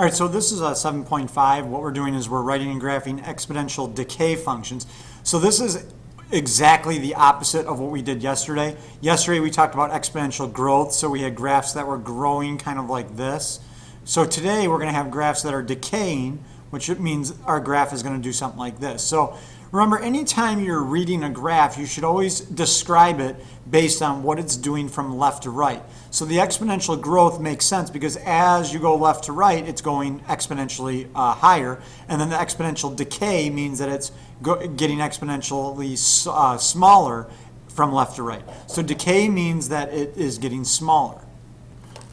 All right, so this is a 7.5. What we're doing is we're writing and graphing exponential decay functions. So this is exactly the opposite of what we did yesterday. Yesterday we talked about exponential growth, so we had graphs that were growing kind of like this. So today we're going to have graphs that are decaying, which means our graph is going to do something like this. So remember, anytime you're reading a graph, you should always describe it based on what it's doing from left to right. So the exponential growth makes sense because as you go left to right, it's going exponentially higher. And then the exponential decay means that it's getting exponentially smaller from left to right. So decay means that it is getting smaller.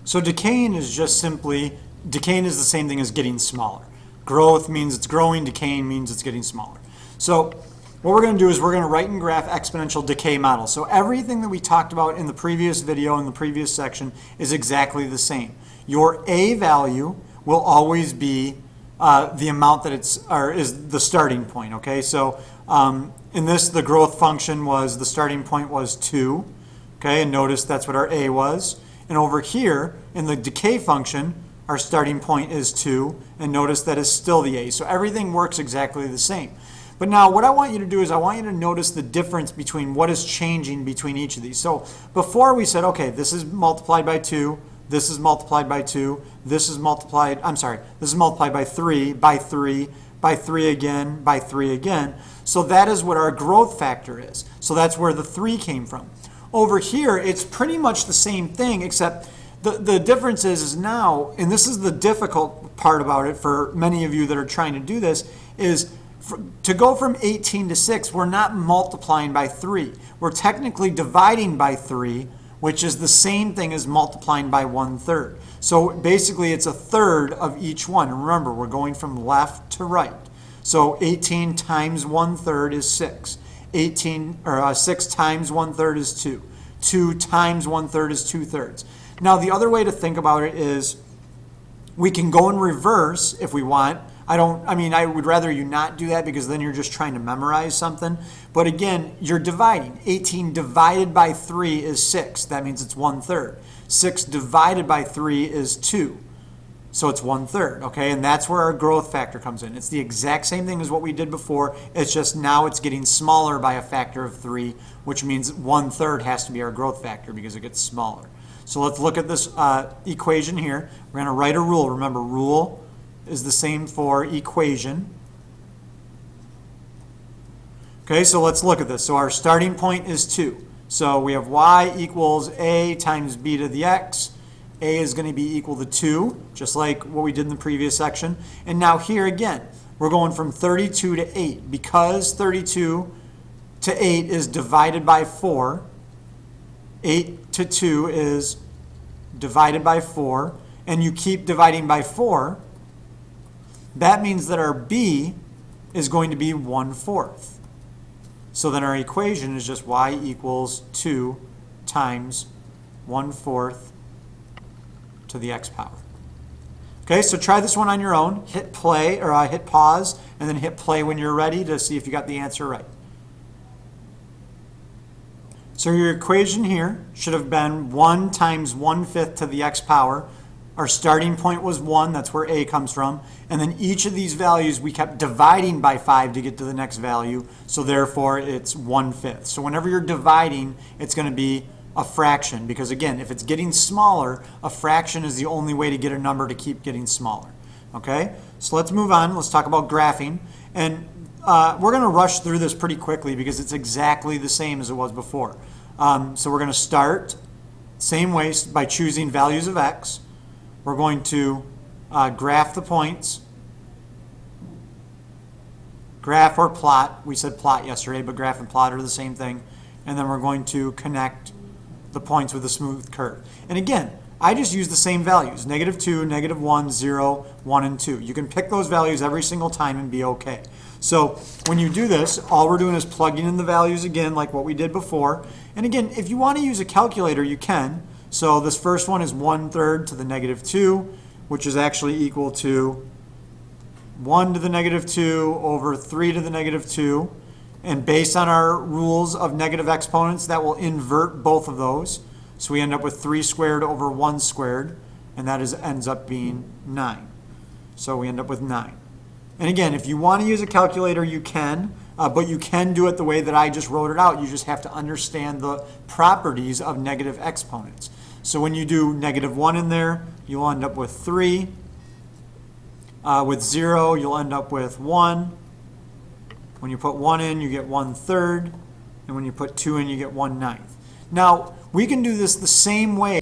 So decaying is just simply, decaying is the same thing as getting smaller. Growth means it's growing, decaying means it's getting smaller. So what we're going to do is we're going to write and graph exponential decay models. So everything that we talked about in the previous video, in the previous section, is exactly the same. Your A value will always be the amount that is the starting point, okay? So in this, the growth function was, the starting point was 2, okay? And notice that's what our A was. And over here, in the decay function, our starting point is 2, and notice that is still the A. So everything works exactly the same. But now what I want you to do is I want you to notice the difference between what is changing between each of these. So before we said, okay, this is multiplied by 2, this is multiplied by 2, this is multiplied, this is multiplied by 3, by 3, by 3 again, by 3 again. So that is what our growth factor is. So that's where the 3 came from. Over here, it's pretty much the same thing, except the difference is now, and this is the difficult part about it for many of you that are trying to do this, is to go from 18 to 6, we're not multiplying by 3. We're technically dividing by 3, which is the same thing as multiplying by 1/3. So basically, it's a third of each one. And remember, we're going from left to right. So 18 times 1/3 is 6. 6 times 1/3 is 2. 2 times 1/3 is 2/3. Now, the other way to think about it is we can go in reverse if we want. I would rather you not do that because then you're just trying to memorize something. But again, you're dividing. 18 divided by 3 is 6. That means it's 1/3. 6 divided by 3 is 2. So it's 1/3, okay? And that's where our growth factor comes in. It's the exact same thing as what we did before. It's just now it's getting smaller by a factor of 3, which means 1/3 has to be our growth factor because it gets smaller. So let's look at this equation here. We're going to write a rule. Remember, rule is the same for equation. Okay, so let's look at this. So our starting point is 2. So we have y equals a times b to the x. A is going to be equal to 2, just like what we did in the previous section. And now here again, we're going from 32 to 8. Because 32 to 8 is divided by 4, 8 to 2 is divided by 4, and you keep dividing by 4, that means that our b is going to be 1/4. So then our equation is just y equals 2 times 1/4 to the x power. Okay, so try this one on your own. Hit play, or hit pause, and then hit play when you're ready to see if you got the answer right. So your equation here should have been 1 times 1/5 to the x power. Our starting point was 1, that's where a comes from. And then each of these values we kept dividing by 5 to get to the next value, so therefore it's 1/5. So whenever you're dividing, it's going to be a fraction, because again, if it's getting smaller, a fraction is the only way to get a number to keep getting smaller. Okay, so let's move on. Let's talk about graphing. And we're going to rush through this pretty quickly because it's exactly the same as it was before. So we're going to start same way by choosing values of x. We're going to graph the points. Graph or plot. We said plot yesterday, but graph and plot are the same thing. And then we're going to connect the points with a smooth curve. And again, I just use the same values, -2, -1, 0, 1, and 2. You can pick those values every single time and be okay. So when you do this, all we're doing is plugging in the values again like what we did before. And again, if you want to use a calculator, you can. So this first one is 1/3 to the -2, which is actually equal to 1 to the -2 over 3 to the -2. And based on our rules of negative exponents, that will invert both of those. So we end up with 3 squared over 1 squared, and that ends up being 9. So we end up with 9. And again, if you want to use a calculator, you can, but you can do it the way that I just wrote it out. You just have to understand the properties of negative exponents. So when you do -1 in there, you'll end up with 3. With 0, you'll end up with 1. When you put 1 in, you get 1/3. And when you put 2 in, you get 1/9. Now, we can do this the same way.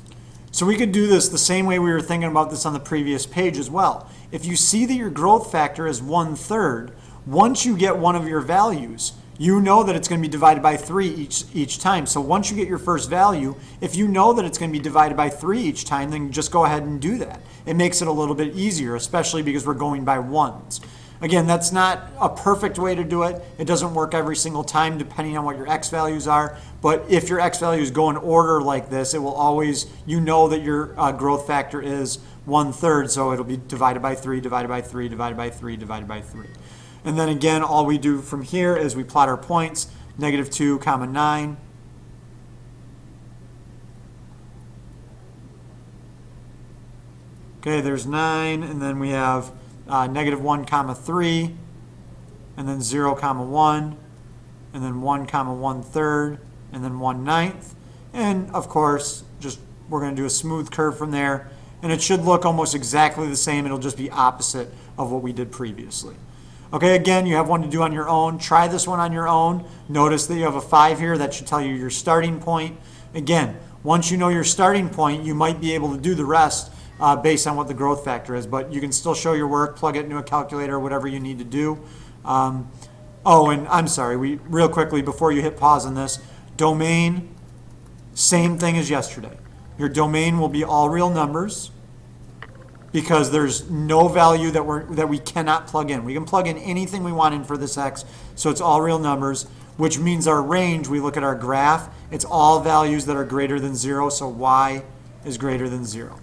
So we could do this the same way we were thinking about this on the previous page as well. If you see that your growth factor is 1/3, once you get one of your values, you know that it's going to be divided by 3 each time. So once you get your first value, if you know that it's going to be divided by 3 each time, then just go ahead and do that. It makes it a little bit easier, especially because we're going by ones. Again, that's not a perfect way to do it. It doesn't work every single time depending on what your x values are. But if your x values go in order like this, it will always, you know that your growth factor is 1/3, so it'll be divided by 3, divided by 3, divided by 3, divided by 3. And then again, all we do from here is we plot our points, -2, 9. Okay, there's 9, and then we have -1, 3, and then 0, 1, and then 1, 1/3, and then 1/9. And of course, just we're going to do a smooth curve from there, and it should look almost exactly the same. It'll just be opposite of what we did previously. Okay, again, you have one to do on your own. Try this one on your own. Notice that you have a 5 here. That should tell you your starting point. Again, once you know your starting point, you might be able to do the rest based on what the growth factor is. But you can still show your work, plug it into a calculator, whatever you need to do. Oh, and I'm sorry, real quickly before you hit pause on this, domain, same thing as yesterday. Your domain will be all real numbers, because there's no value that we cannot plug in. We can plug in anything we want in for this x, so it's all real numbers, which means our range, we look at our graph, it's all values that are greater than 0, so y is greater than 0.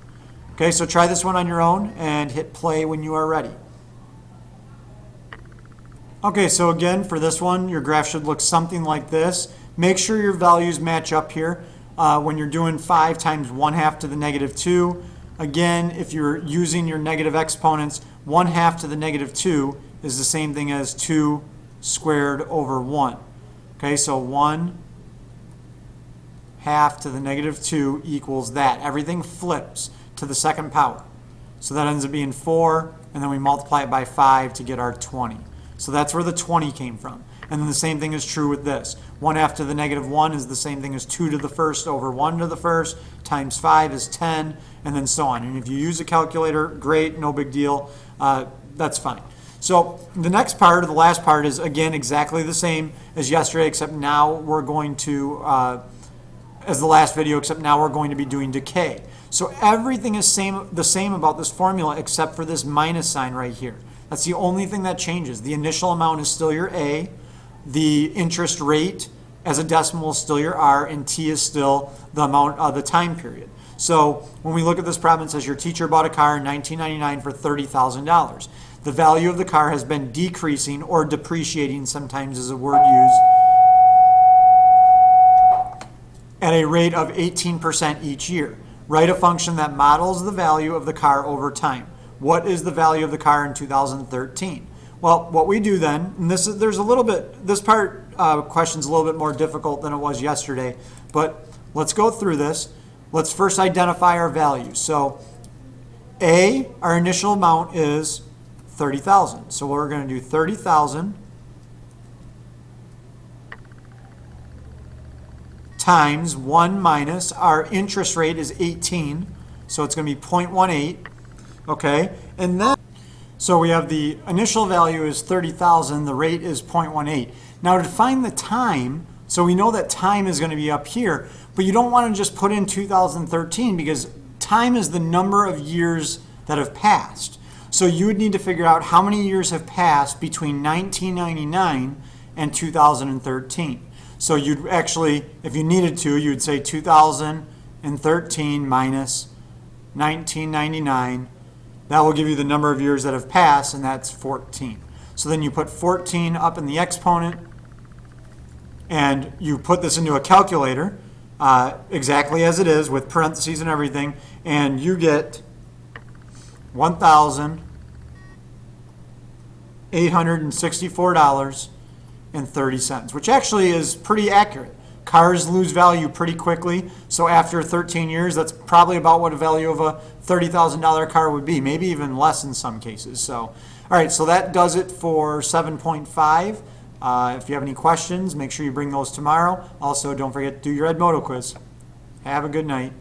Okay, so try this one on your own and hit play when you are ready. Okay, so again, for this one, your graph should look something like this. Make sure your values match up here. When you're doing 5 times 1/2 to the -2, again, if you're using your negative exponents, 1/2 to the -2 is the same thing as 2 squared over 1. Okay, so 1/2 to the -2 equals that. Everything flips to the second power. So that ends up being 4, and then we multiply it by 5 to get our 20. So that's where the 20 came from. And then the same thing is true with this. 1/2 to the -1 is the same thing as 2 to the first over 1 to the first, times 5 is 10, and then so on. And if you use a calculator, great, no big deal, that's fine. So the next part, or the last part, is again exactly the same as yesterday, except now we're going to, as the last video, except now we're going to be doing decay. So everything is the same about this formula except for this minus sign right here. That's the only thing that changes. The initial amount is still your A, the interest rate as a decimal is still your R, and T is still the amount of the time period. So when we look at this problem, it says your teacher bought a car in 1999 for $30,000. The value of the car has been decreasing, or depreciating sometimes is a word used, at a rate of 18% each year. Write a function that models the value of the car over time. What is the value of the car in 2013? Well, what we do then, and this question's a little bit more difficult than it was yesterday, but let's go through this. Let's first identify our values. So A, our initial amount is 30,000. So we're going to do 30,000 times 1 minus, our interest rate is 18, so it's going to be 0.18, okay? And then, so we have the initial value is 30,000, the rate is 0.18. Now to find the time, so we know that time is going to be up here, but you don't want to just put in 2013 because time is the number of years that have passed. So you would need to figure out how many years have passed between 1999 and 2013. So you'd actually, if you needed to, you'd say 2013 minus 1999. That will give you the number of years that have passed, and that's 14. So then you put 14 up in the exponent, and you put this into a calculator exactly as it is with parentheses and everything, and you get 1,000 $864.30, which actually is pretty accurate. Cars lose value pretty quickly, so after 13 years, that's probably about what a value of a $30,000 car would be, maybe even less in some cases. So, all right, so that does it for 7.5. If you have any questions, make sure you bring those tomorrow. Also, don't forget to do your Edmodo quiz. Have a good night.